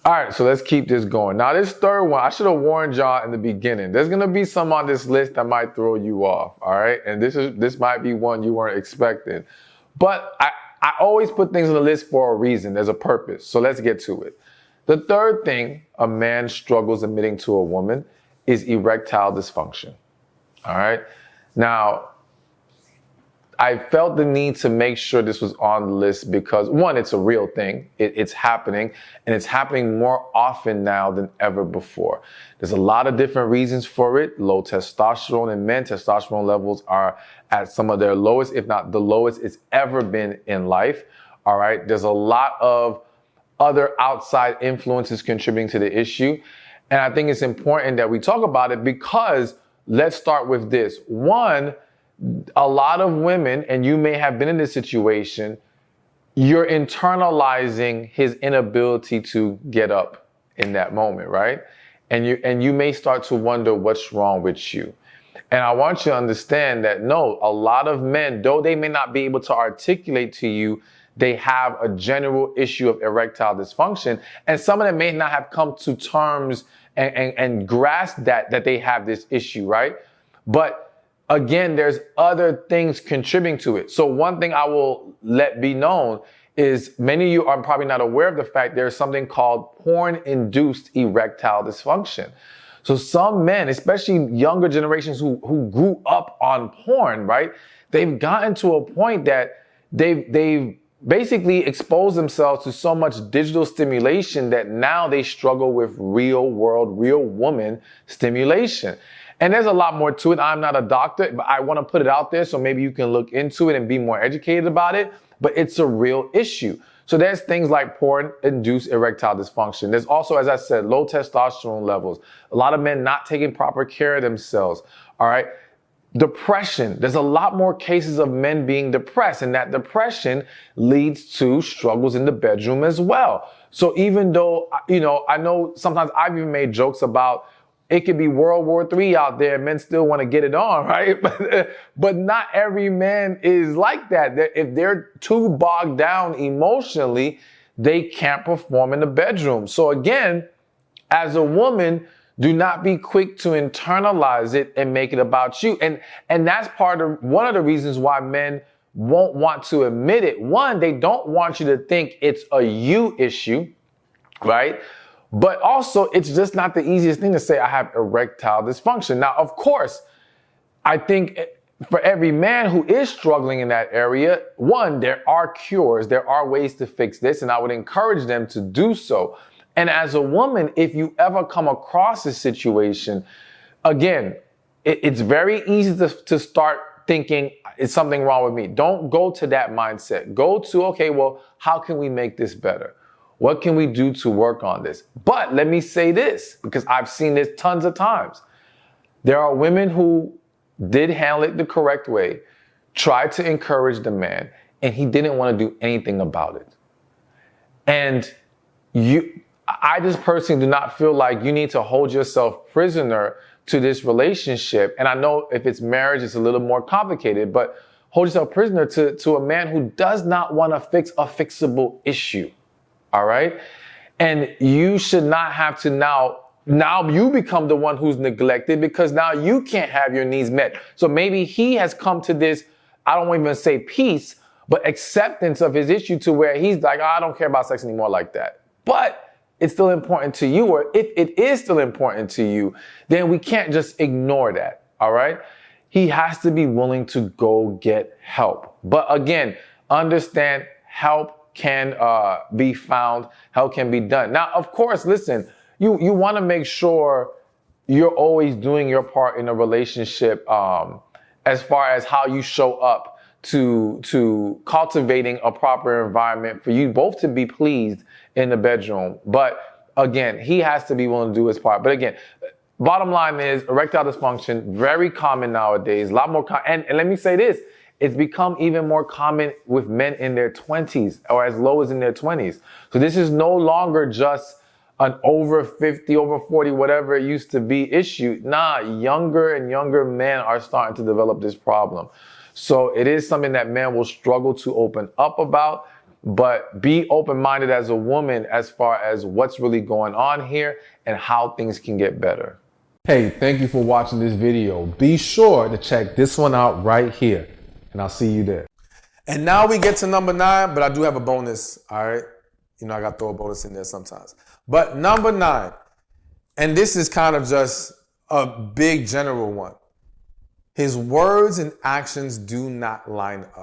All right, so let's keep this going. Now, this third one, I should have warned y'all in the beginning. There's gonna be some on this list that might throw you off, all right? And this might be one you weren't expecting. But I always put things on the list for a reason. There's a purpose. So let's get to it. The third thing a man struggles admitting to a woman is erectile dysfunction, all right? Now, I felt the need to make sure this was on the list because, one, it's a real thing. It's happening, and it's happening more often now than ever before. There's a lot of different reasons for it. Low testosterone in men. Testosterone levels are at some of their lowest, if not the lowest it's ever been in life. All right. There's a lot of other outside influences contributing to the issue. And I think it's important that we talk about it because let's start with this. One, a lot of women, and you may have been in this situation, you're internalizing his inability to get up in that moment, right? And you may start to wonder what's wrong with you. And I want you to understand that no, a lot of men, though they may not be able to articulate to you, they have a general issue of erectile dysfunction. And some of them may not have come to terms and grasp that they have this issue, right? But again, there's other things contributing to it. So one thing I will let be known is many of you are probably not aware of the fact there's something called porn-induced erectile dysfunction. So some men, especially younger generations who grew up on porn, right? They've gotten to a point that they've basically exposed themselves to so much digital stimulation that now they struggle with real world, real woman stimulation. And there's a lot more to it. I'm not a doctor, but I want to put it out there so maybe you can look into it and be more educated about it. But it's a real issue. So there's things like porn-induced erectile dysfunction. There's also, as I said, low testosterone levels. A lot of men not taking proper care of themselves. All right. Depression. There's a lot more cases of men being depressed, and that depression leads to struggles in the bedroom as well. So even though, I know sometimes I've even made jokes about it could be World War III out there. Men still want to get it on, right? But not every man is like that. If they're too bogged down emotionally, they can't perform in the bedroom. So again, as a woman, do not be quick to internalize it and make it about you. And that's one of the reasons why men won't want to admit it. One, they don't want you to think it's a you issue, right? But also, it's just not the easiest thing to say, I have erectile dysfunction. Now, of course, I think for every man who is struggling in that area, one, there are cures, there are ways to fix this, and I would encourage them to do so. And as a woman, if you ever come across this situation, again, it's very easy to start thinking, is something wrong with me? Don't go to that mindset. Go to, okay, well, how can we make this better? What can we do to work on this? But let me say this, because I've seen this tons of times. There are women who did handle it the correct way, tried to encourage the man, and he didn't want to do anything about it. And I just personally do not feel like you need to hold yourself prisoner to this relationship. And I know if it's marriage, it's a little more complicated, but hold yourself prisoner to a man who does not want to fix a fixable issue. All right. And you should not have to now you become the one who's neglected because now you can't have your needs met. So maybe he has come to this, I don't even say peace, but acceptance of his issue to where he's like, I don't care about sex anymore like that. But it's still important to you, or if it is still important to you, then we can't just ignore that. All right. He has to be willing to go get help. But again, understand help can be found, help can be done. Now, of course, listen, you want to make sure you're always doing your part in a relationship as far as how you show up to cultivating a proper environment for you both to be pleased in the bedroom. But again, he has to be willing to do his part. But again, bottom line is erectile dysfunction, very common nowadays, a lot more and let me say this, it's become even more common with men in their 20s or as low as in their 20s. So this is no longer just an over 50, over 40, whatever it used to be issue. Nah, younger and younger men are starting to develop this problem. So it is something that men will struggle to open up about. but be open-minded as a woman as far as what's really going on here and how things can get better. Hey, thank you for watching this video. Be sure to check this one out right here, and I'll see you there. And now we get to number 9, but I do have a bonus, all right? You know, I got to throw a bonus in there sometimes. But number 9, and this is kind of just a big general one. His words and actions do not line up.